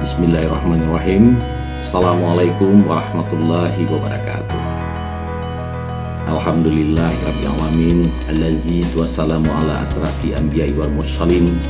Bismillahirrahmanirrahim. Assalamualaikum warahmatullahi wabarakatuh. Alhamdulillahirabbil alamin. Allazi wassalamu ala asrafi anbiya'i wal mursalin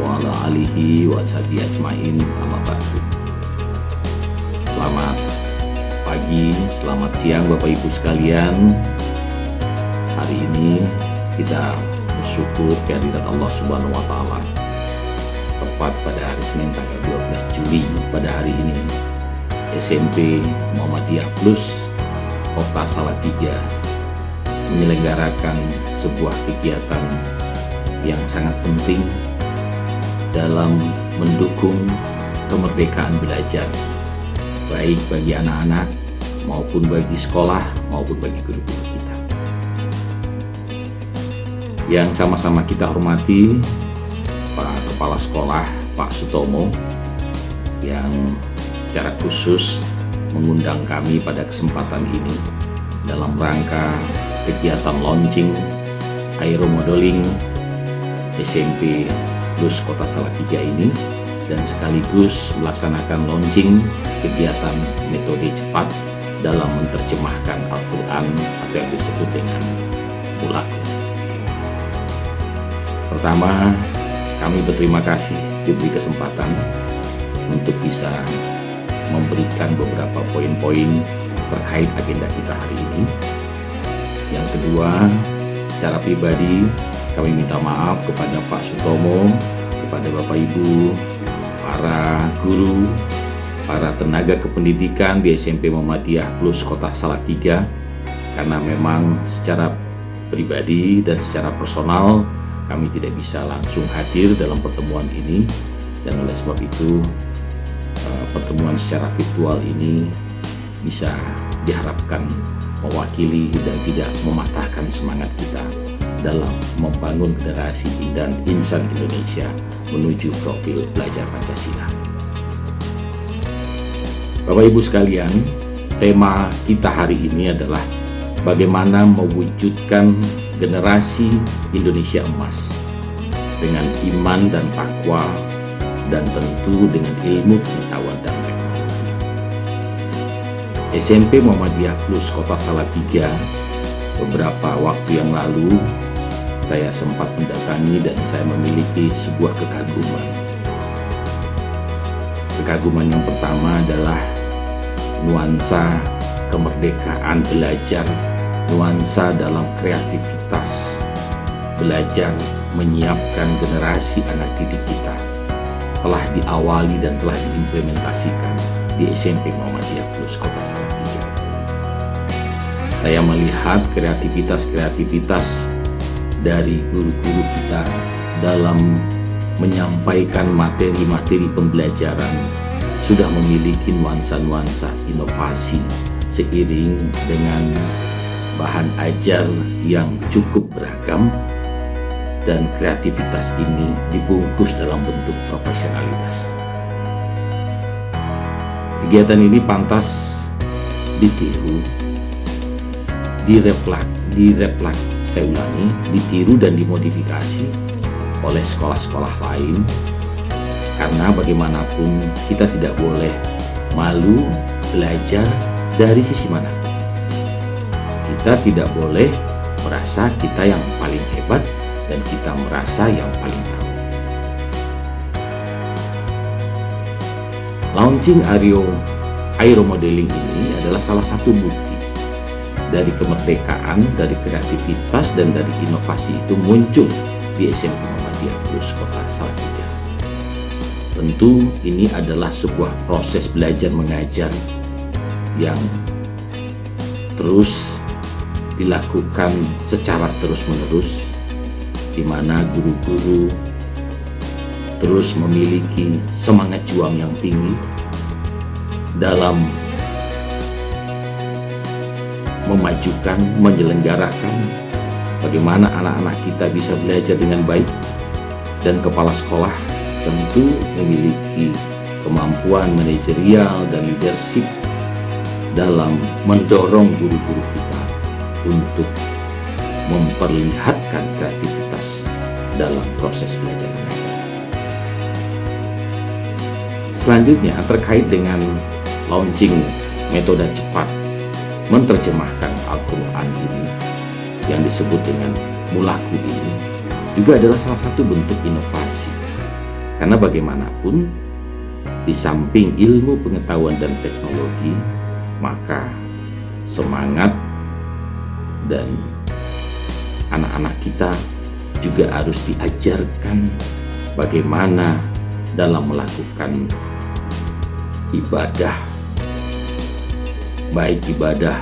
wa ala alihi wa sahbihi ajmain. Amma ba'du. Selamat pagi, selamat siang Bapak Ibu sekalian. Hari ini kita bersyukur kehadirat Allah Subhanahu wa taala. Tepat pada hari Senin tanggal 12 Juli pada hari ini SMP Muhammadiyah Plus Kota Salatiga menyelenggarakan sebuah kegiatan yang sangat penting dalam mendukung kemerdekaan belajar baik bagi anak-anak maupun bagi sekolah maupun bagi guru-guru kita. Yang sama-sama kita hormati Pak Kepala Sekolah Pak Sutomo yang secara khusus mengundang kami pada kesempatan ini dalam rangka kegiatan launching aeromodeling SMP Plus Kota Salatiga ini dan sekaligus melaksanakan launching kegiatan metode cepat dalam menerjemahkan Al-Quran atau yang disebut dengan Mulaku. Pertama, kami berterima kasih diberi kesempatan untuk bisa memberikan beberapa poin-poin terkait agenda kita hari ini. Yang kedua, secara pribadi kami minta maaf kepada Pak Sutomo, kepada Bapak Ibu, para guru, para tenaga kependidikan di SMP Muhammadiyah Plus Kota Salatiga, karena memang secara pribadi dan secara personal kami tidak bisa langsung hadir dalam pertemuan ini, dan oleh sebab itu pertemuan secara virtual ini bisa diharapkan mewakili dan tidak mematahkan semangat kita dalam membangun generasi dan insan Indonesia menuju profil belajar Pancasila. Bapak Ibu sekalian, tema kita hari ini adalah bagaimana mewujudkan generasi Indonesia emas dengan iman dan takwa dan tentu dengan ilmu pengetahuan dan teknologi. SMP Muhammadiyah Plus Kota Salatiga beberapa waktu yang lalu saya sempat mendatangi dan saya memiliki sebuah kekaguman. Kekaguman yang pertama adalah nuansa kemerdekaan belajar, nuansa dalam kreativitas belajar menyiapkan generasi anak didik kita telah diawali dan telah diimplementasikan di SMP Muhammadiyah Plus Kota Salatiga. Saya melihat kreativitas dari guru-guru kita dalam menyampaikan materi-materi pembelajaran sudah memiliki nuansa-nuansa inovasi seiring dengan bahan ajar yang cukup beragam, dan kreativitas ini dibungkus dalam bentuk profesionalitas. Kegiatan ini pantas ditiru, ditiru dan dimodifikasi oleh sekolah-sekolah lain, karena bagaimanapun kita tidak boleh malu belajar dari sisi mana. Kita tidak boleh merasa kita yang paling hebat dan kita merasa yang paling tahu. Launching aeromodeling ini adalah salah satu bukti dari kemerdekaan, dari kreativitas, dan dari inovasi itu muncul di SMP Muhammadiyah Plus Kota Salatiga. Tentu ini adalah sebuah proses belajar mengajar yang terus dilakukan secara terus-menerus, di mana guru-guru terus memiliki semangat juang yang tinggi dalam memajukan, menyelenggarakan bagaimana anak-anak kita bisa belajar dengan baik, dan kepala sekolah tentu memiliki kemampuan manajerial dan leadership dalam mendorong guru-guru kita untuk memperlihatkan kreativitas dalam proses belajar mengajar. selanjutnya terkait dengan launching metode cepat menerjemahkan Al-Quran ini yang disebut dengan Mulaku ini juga adalah salah satu bentuk inovasi. Karena bagaimanapun di samping ilmu pengetahuan dan teknologi, maka semangat dan anak-anak kita juga harus diajarkan bagaimana dalam melakukan ibadah, baik ibadah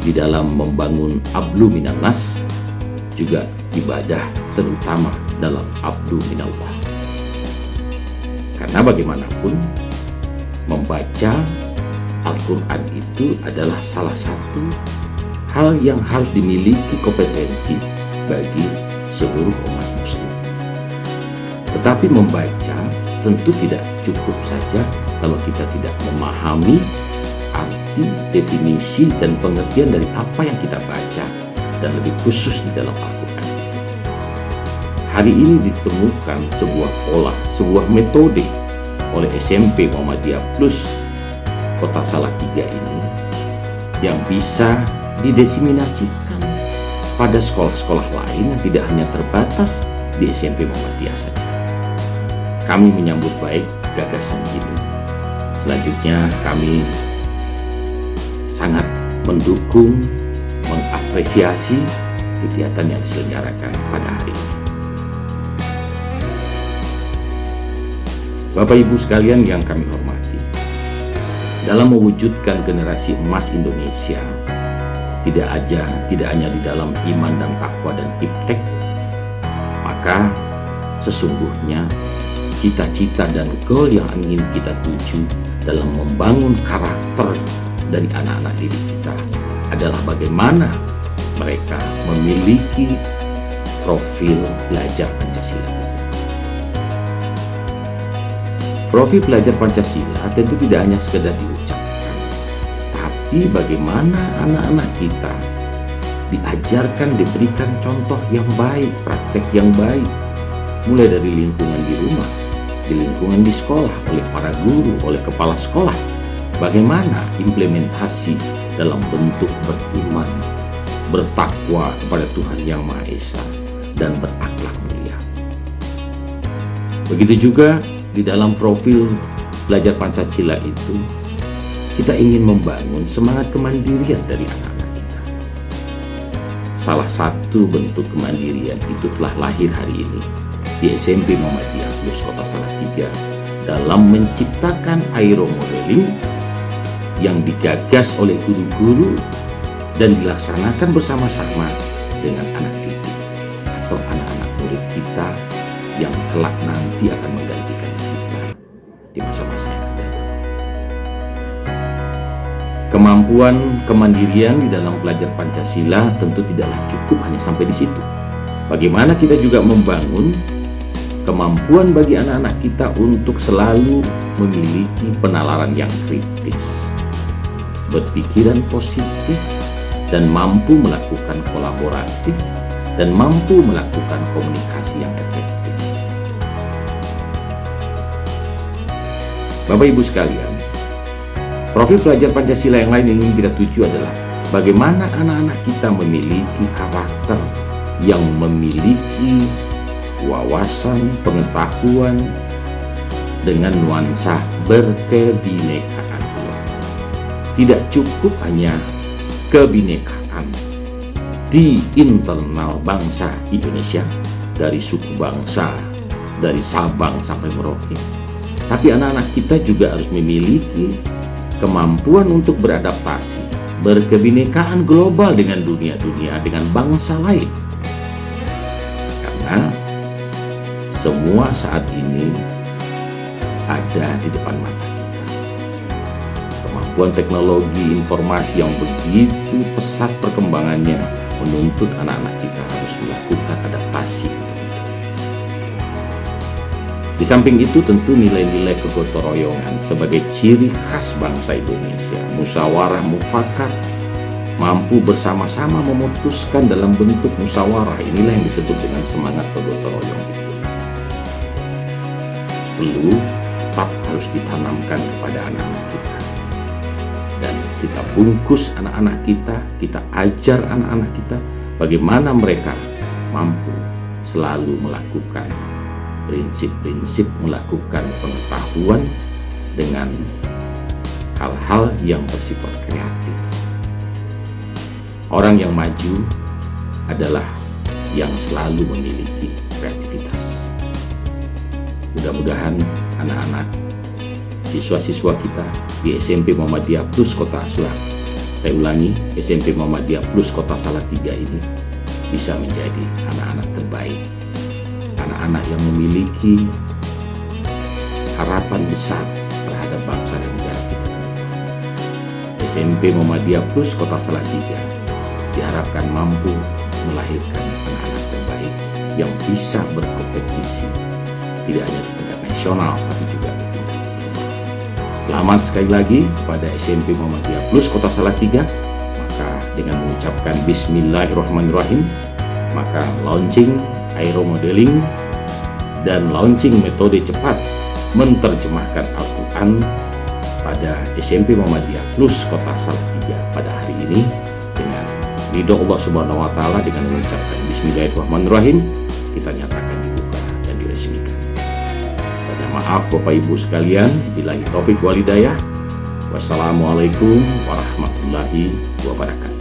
di dalam membangun ablu minan nas, juga ibadah terutama dalam abdu minallah. Karena bagaimanapun membaca Al-Quran itu adalah salah satu hal yang harus dimiliki kompetensi bagi seluruh umat muslim. Tetapi membaca tentu tidak cukup saja kalau kita tidak memahami arti, definisi, dan pengertian dari apa yang kita baca, dan lebih khusus di dalam Al-Quran. Hari ini ditemukan sebuah pola, sebuah metode oleh SMP Muhammadiyah Plus Kota Salatiga ini yang bisa didiseminasikan pada sekolah-sekolah lain yang tidak hanya terbatas di SMP Muhammadiyah saja. Kami menyambut baik gagasan ini. Selanjutnya kami sangat mendukung, mengapresiasi kegiatan yang diselenggarakan pada hari ini. Bapak Ibu sekalian yang kami hormati, dalam mewujudkan generasi emas Indonesia, tidak hanya di dalam iman dan takwa dan iptek, maka sesungguhnya cita-cita dan goal yang ingin kita tuju dalam membangun karakter dari anak-anak didik kita adalah bagaimana mereka memiliki profil pelajar Pancasila. Profil pelajar Pancasila tentu tidak hanya sekedar diucapkan, tapi bagaimana anak-anak kita diajarkan, diberikan contoh yang baik, praktek yang baik, mulai dari lingkungan di rumah, di lingkungan di sekolah, oleh para guru, oleh kepala sekolah. Bagaimana implementasi dalam bentuk beriman, bertakwa kepada Tuhan Yang Maha Esa, dan berakhlak mulia. Begitu juga di dalam profil pelajar Pancasila itu, kita ingin membangun semangat kemandirian dari anak-anak kita. Salah satu bentuk kemandirian itu telah lahir hari ini di SMP Muhammadiyah Plus Kota Salatiga dalam menciptakan aeromodeling yang digagas oleh guru-guru dan dilaksanakan bersama-sama dengan anak didik atau anak-anak murid kita yang kelak nanti akan menggantikan kita di masa-masa yang akan datang. Kemampuan kemandirian di dalam belajar Pancasila tentu tidaklah cukup hanya sampai di situ. Bagaimana kita juga membangun kemampuan bagi anak-anak kita untuk selalu memiliki penalaran yang kritis, berpikiran positif, dan mampu melakukan kolaboratif, dan mampu melakukan komunikasi yang efektif. Bapak Ibu sekalian, profil pelajar Pancasila yang lain yang ingin kita tuju adalah bagaimana anak-anak kita memiliki karakter yang memiliki wawasan, pengetahuan dengan nuansa berkebinekaan. Tidak cukup hanya kebinekaan di internal bangsa Indonesia, dari suku bangsa, dari Sabang sampai Merauke, tapi anak-anak kita juga harus memiliki kemampuan untuk beradaptasi, berkebinekaan global dengan dunia-dunia, dengan bangsa lain. Karena semua saat ini ada di depan mata kita. Kemampuan teknologi informasi yang begitu pesat perkembangannya menuntut anak-anak kita harus melakukan adaptasi. Di samping itu tentu nilai-nilai kegotong-royongan sebagai ciri khas bangsa Indonesia, musyawarah mufakat, mampu bersama-sama memutuskan dalam bentuk musyawarah, inilah yang disebut dengan semangat kegotong royong itu. Perlu tetap harus ditanamkan kepada anak-anak kita. Dan kita bungkus anak-anak kita ajar anak-anak kita bagaimana mereka mampu selalu melakukan prinsip-prinsip, melakukan pengetahuan dengan hal-hal yang bersifat kreatif. Orang yang maju adalah yang selalu memiliki kreativitas. Mudah-mudahan anak-anak siswa-siswa kita di SMP Muhammadiyah Plus Kota saya ulangi, SMP Muhammadiyah Plus Kota Salatiga ini bisa menjadi anak-anak terbaik, anak-anak yang memiliki harapan besar terhadap bangsa dan negara kita. SMP Muhammadiyah Plus Kota Salatiga diharapkan mampu melahirkan anak-anak terbaik yang bisa berkompetisi tidak hanya di tingkat nasional tapi juga di tingkat global. Selamat sekali lagi kepada SMP Muhammadiyah Plus Kota Salatiga. Maka dengan mengucapkan Bismillahirrahmanirrahim, maka launching aeromodeling dan launching metode cepat menerjemahkan Al-Quran pada SMP Muhammadiyah Plus Kota Salatiga pada hari ini dengan ridho Allah Subhanahu wa Ta'ala. Dengan mengucapkan Bismillahirrahmanirrahim, kita nyatakan dibuka dan diresmikan. Banyak maaf Bapak Ibu sekalian, billahi taufik wal hidayah. Wassalamualaikum warahmatullahi wabarakatuh.